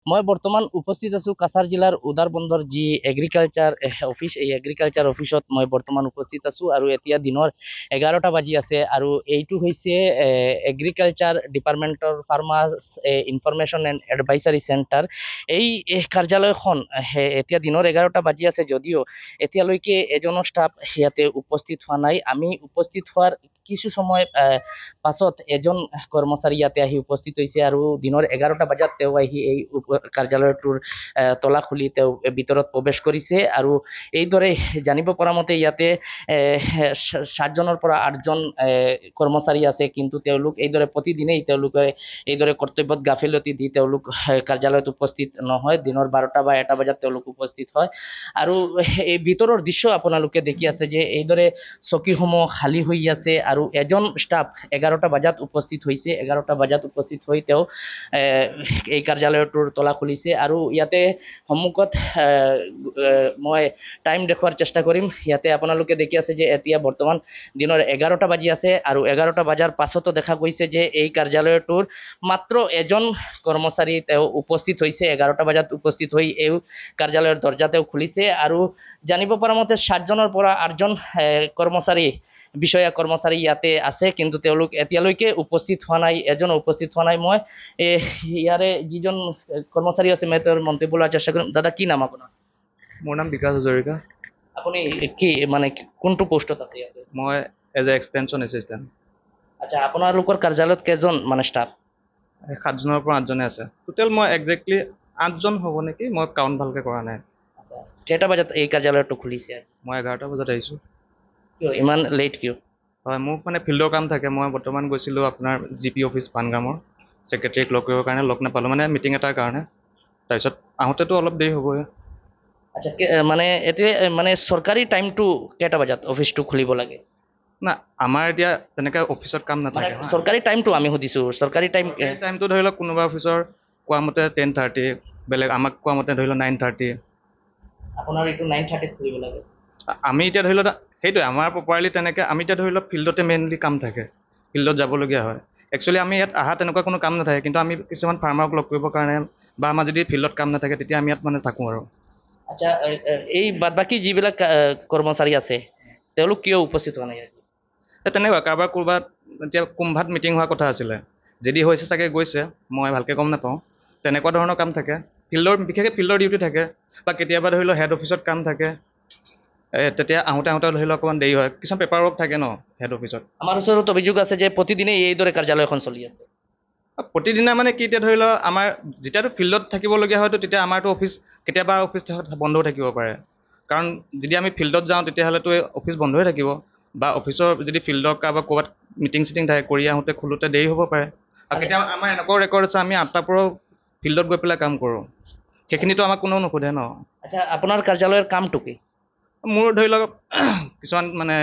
মই বৰ্তমান উপস্থিত আছো কাছাৰ জিলাৰ উদাৰবন্দৰ যি এগ্ৰিকালচাৰ অফিচ, এই এগ্ৰিকালচাৰ অফিচত মই বৰ্তমান উপস্থিত আছো আৰু এতিয়া দিনৰ 11টা বাজি আছে আৰু এইটো হৈছে এগ্ৰিকালচাৰ ডিপাৰ্টমেণ্টৰ farmers information and advisory centre. এই কাৰ্যালয়খন এতিয়া দিনৰ 11টা বাজি আছে যদিও এতিয়ালৈকে এজনো ষ্টাফ ইয়াতে উপস্থিত হোৱা নাই। আমি উপস্থিত হোৱাৰ কিছু সময় পাছত এজন কৰ্মচাৰী ইয়াতে আহি উপস্থিত হৈছে আৰু দিনৰ 11টা বজাত তেওঁ আহি এই কাৰ্যালয়টোৰ তলা খুলি তেওঁ ভিতৰত প্ৰৱেশ কৰিছে আৰু এইদৰে জানিব পৰা মতে ইয়াতে 7জনৰ পৰা 8জন কৰ্মচাৰী আছে, কিন্তু তেওঁলোক এইদৰে প্ৰতিদিনেই তেওঁলোকে এইদৰে কৰ্তব্যত গাফিলতি দি তেওঁলোক কাৰ্যালয়ত উপস্থিত নহয়। দিনৰ 12টা বা 1টা বজাত তেওঁলোক উপস্থিত হয় আৰু এই ভিতৰৰ দৃশ্য আপোনালোকে দেখি আছে যে এইদৰে চকীসমূহ খালী হৈ আছে আৰু এজন ষ্টাফ 11টা বজাত উপস্থিত হৈছে। 11টা বজাত উপস্থিত হৈ তেওঁ এই কাৰ্যালয়টোৰ তলা খুলিছে আৰু ইয়াতে সন্মুখত মই টাইম দেখুৱাৰ চেষ্টা কৰিম। ইয়াতে আপোনালোকে দেখি আছে যে এতিয়া বৰ্তমান দিনৰ 11টা বাজি আছে আৰু 11টা বজাৰ পাছতো দেখা গৈছে যে এই কাৰ্যালয়টোৰ মাত্ৰ এজন কৰ্মচাৰী তেওঁ উপস্থিত হৈছে। 11টা বজাত উপস্থিত হৈ এই কাৰ্যালয়ৰ দৰ্জা তেওঁ খুলিছে আৰু জানিব পৰা মতে 7জনৰ পৰা 8জন কৰ্মচাৰী বিষয়া কৰ্মচাৰী ইয়াতে আছে, কিন্তু তেওঁলোক এতিয়ালৈকে উপস্থিত হোৱা নাই, এজনো উপস্থিত হোৱা নাই। মই ইয়াৰে যিজন কৰ্মচাৰী আছে মই তেওঁৰ মন্তব্য লোৱাৰ চেষ্টা কৰিম। দাদা, কি নাম আপোনাৰ? মোৰ নাম বিকাশ হাজৰিকা। আপুনি কি মানে কোনটো পোষ্টত আছে ইয়াতে? মই এজ এ এক্সটেনশ্যন এছিষ্টেণ্ট। আচ্ছা, আপোনালোকৰ কাৰ্যালয়ত কেইজন মানে ষ্টাফ? 7জনৰ পৰা 8জনে আছে। টোটেল মই একজেক্টলি 8জন হ'ব নেকি, মই কাউণ্ট ভালকৈ কৰা নাই। কেইটা বজাত এই কাৰ্যালয়টো খুলিছে? মই 11টা বজাত আহিছোঁ। কিয় ইমান লেট কিয়? হয়, মোক মানে ফিল্ডৰ কাম থাকে। মই বৰ্তমান গৈছিলোঁ আপোনাৰ GP অফিচ পানগামৰ, ছেক্ৰেটেৰীক লগ কৰিবৰ কাৰণে লগ নাপালোঁ, মানে মিটিং এটাৰ কাৰণে। তাৰপিছত আহোঁতেতো অলপ দেৰি হ'বই। আচ্ছা, মানে এতিয়া মানে চৰকাৰী টাইমটো কেইটা বজাত অফিচটো খুলিব লাগে? না, আমাৰ এতিয়া তেনেকৈ অফিচত কাম মানে নাথাকে। চৰকাৰী টাইমটো আমি সুধিছোঁ, চৰকাৰী টাইমটো ধৰি লওক কোনোবা অফিচৰ কোৱা মতে 10:30, বেলেগ আমাক কোৱা মতে ধৰি লওক 9:30। আপোনাৰ এইটো 9:30 খুলিব লাগে। আমি এতিয়া ধৰি লওক সেইটোৱে আমাৰ প্ৰপাৰলি তেনেকৈ আমি এতিয়া ধৰি লওক ফিল্ডতে মেইনলি কাম থাকে, ফিল্ডত যাবলগীয়া হয়। একচুৱেলি আমি ইয়াত অহা তেনেকুৱা কোনো কাম নাথাকে, কিন্তু আমি কিছুমান ফাৰ্মাৰক লগ কৰিবৰ কাৰণে বা আমাৰ যদি ফিল্ডত কাম নাথাকে তেতিয়া আমি ইয়াত মানে থাকোঁ আৰু। আচ্ছা, এই বাদবাকী যিবিলাক কৰ্মচাৰী আছে তেওঁলোক কিয় উপস্থিত হোৱা নাই? তেনেকুৱা কাৰোবাৰ ক'ৰবাত এতিয়া কুম্ভাত মিটিং হোৱাৰ কথা আছিলে, যদি হৈছে চাগে গৈছে, মই ভালকৈ গম নাপাওঁ। তেনেকুৱা ধৰণৰ কাম থাকে ফিল্ডৰ, বিশেষকৈ ফিল্ডৰ ডিউটি থাকে বা কেতিয়াবা ধৰি লওক হেড অফিচত কাম থাকে। তেতিয়া আহোঁতে ধৰি লওক অকণমান দেৰি হয়, কিছুমান পেপাৰ ৱৰ্ক থাকে ন হেড অফিচত। আমাৰ ওচৰত অভিযোগ আছে যে প্ৰতিদিনেই এইদৰে কাৰ্যালয়খন চলি আছে। প্ৰতিদিনা মানে কি, এতিয়া ধৰি লওক আমাৰ যেতিয়াতো ফিল্ডত থাকিবলগীয়া হয়তো তেতিয়া আমাৰতো অফিচ কেতিয়াবা অফিচ বন্ধও থাকিব পাৰে, কাৰণ যদি আমি ফিল্ডত যাওঁ তেতিয়াহ'লেতো অফিচ বন্ধই থাকিব, বা অফিচৰ যদি ফিল্ডৰ কাৰোবাৰ ক'ৰবাত মিটিং চিটিং থাকে কৰি আহোঁতে খোলোতে দেৰি হ'ব পাৰে। আৰু কেতিয়াবা আমাৰ এনেকুৱাও ৰেকৰ্ড আছে আমি 8টাৰ পৰাও ফিল্ডত গৈ পেলাই কাম কৰোঁ, সেইখিনিতো আমাক কোনেও নোসোধে ন। আচ্ছা, আপোনাৰ কাৰ্যালয়ৰ কামটো কি? মোৰ ধৰি লওক কিছুমান মানে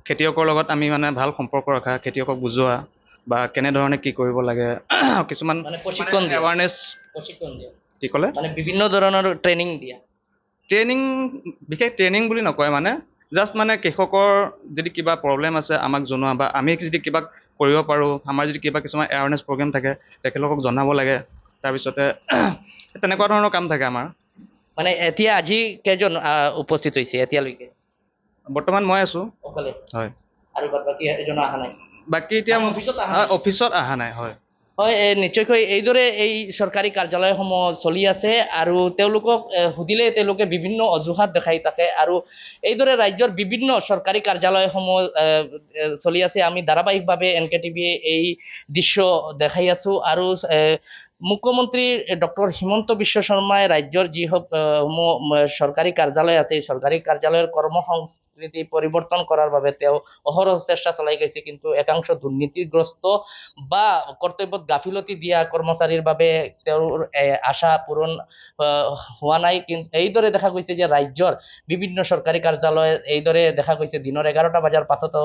খেতিয়কৰ লগত আমি মানে ভাল সম্পৰ্ক ৰখা, খেতিয়কক বুজোৱা বা কেনেধৰণে কি কৰিব লাগে, কিছুমান প্ৰশিক্ষণ দিয়া। এৱাৰনেছ। কি ক'লে? মানে বিভিন্ন ধৰণৰ ট্ৰেইনিং দিয়া। ট্ৰেইনিং, বিশেষ ট্ৰেইনিং বুলি নকয়, মানে জাষ্ট মানে কৃষকৰ যদি কিবা প্ৰব্লেম আছে আমাক জনোৱা, বা আমি যদি কিবা কৰিব পাৰোঁ, আমাৰ যদি কিবা কিছুমান এৱাৰনেছ প্ৰগ্ৰেম থাকে তেখেতলোকক জনাব লাগে। তাৰপিছতে তেনেকুৱা ধৰণৰ কাম থাকে আমাৰ। মানে এতিয়া আজি কেইজন উপস্থিত হৈছে এতিয়ালৈকে? বৰ্তমান মই আছোঁ অকলে? হয়। আৰু বাকী এজন অহা নাই? বাকী এতিয়া অফিচত অহা নাই। হয় হয়, নিশ্চয়কৈ এইদৰে এই চৰকাৰী কাৰ্যালয়সমূহ চলি আছে আৰু তেওঁলোকক সুধিলে তেওঁলোকে বিভিন্ন অজুহাত দেখাই থাকে আৰু এইদৰে ৰাজ্যৰ বিভিন্ন চৰকাৰী কাৰ্যালয়সমূহ চলি আছে। আমি ধাৰাবাহিকভাৱে NKTV এই দৃশ্য দেখাই আছোঁ আৰু মুখ্যমন্ত্ৰী ডক্টৰ হিমন্ত বিশ্ব শৰ্মাই ৰাজ্যৰ যিসমূহ চৰকাৰী কাৰ্যালয় আছে, চৰকাৰী কাৰ্যালয়ৰ কৰ্মসংস্কৃতি পৰিৱৰ্তন কৰাৰ বাবে তেওঁ অহৰহ চেষ্টা চলাই গৈছে, কিন্তু একাংশ দুৰ্নীতিগ্ৰস্ত বা কৰ্তব্যত গাফিলতি দিয়া কৰ্মচাৰীৰ বাবে তেওঁৰ আশা পূৰণ হোৱা নাই। কিন্তু এইদৰে দেখা গৈছে যে ৰাজ্যৰ বিভিন্ন চৰকাৰী কাৰ্যালয় এইদৰে দেখা গৈছে দিনৰ 11টা বজাৰ পাছতো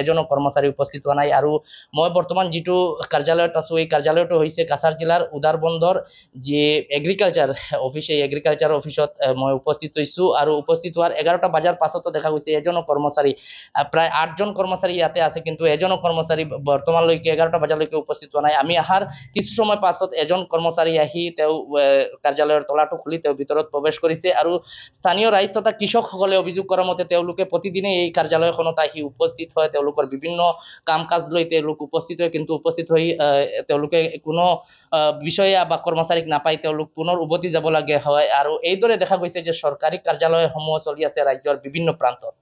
এজনো কৰ্মচাৰী উপস্থিত হোৱা নাই। আৰু মই বৰ্তমান যিটো কাৰ্যালয়ত আছোঁ, এই কাৰ্যালয়টো হৈছে কাছাৰ কাছাৰ জিলাৰ উদাৰবন্দৰ যি এগ্ৰিকালচাৰ অফিচ, এই এগ্ৰিকালচাৰ অফিচত মই উপস্থিত হৈছোঁ আৰু উপস্থিত হোৱাৰ 11টা বজাৰ পাছতো দেখা গৈছে এজনো কৰ্মচাৰী, প্ৰায় 8জন কৰ্মচাৰী ইয়াতে আছে, কিন্তু এজনো কৰ্মচাৰী বৰ্তমানলৈকে 11টা বজালৈকে উপস্থিত হোৱা নাই। আমি অহাৰ কিছু সময় পাছত এজন কৰ্মচাৰী আহি তেওঁ কাৰ্যালয়ৰ তলাটো খুলি তেওঁ ভিতৰত প্ৰৱেশ কৰিছে আৰু স্থানীয় ৰাইজ তথা কৃষকসকলে অভিযোগ কৰা মতে তেওঁলোকে প্ৰতিদিনে এই কাৰ্যালয়খনত আহি উপস্থিত হয়, তেওঁলোকৰ বিভিন্ন কাম কাজ লৈ তেওঁলোক উপস্থিত হয়, কিন্তু উপস্থিত হৈ তেওঁলোকে কোনো বিষয়া বা কৰ্মচাৰীক নাপাই তেওঁলোক পুনৰ উভতি যাব লাগে হয়। আৰু এইদৰে দেখা গৈছে যে চৰকাৰী কাৰ্যালয়সমূহ চলি আছে ৰাজ্যৰ বিভিন্ন প্ৰান্তত।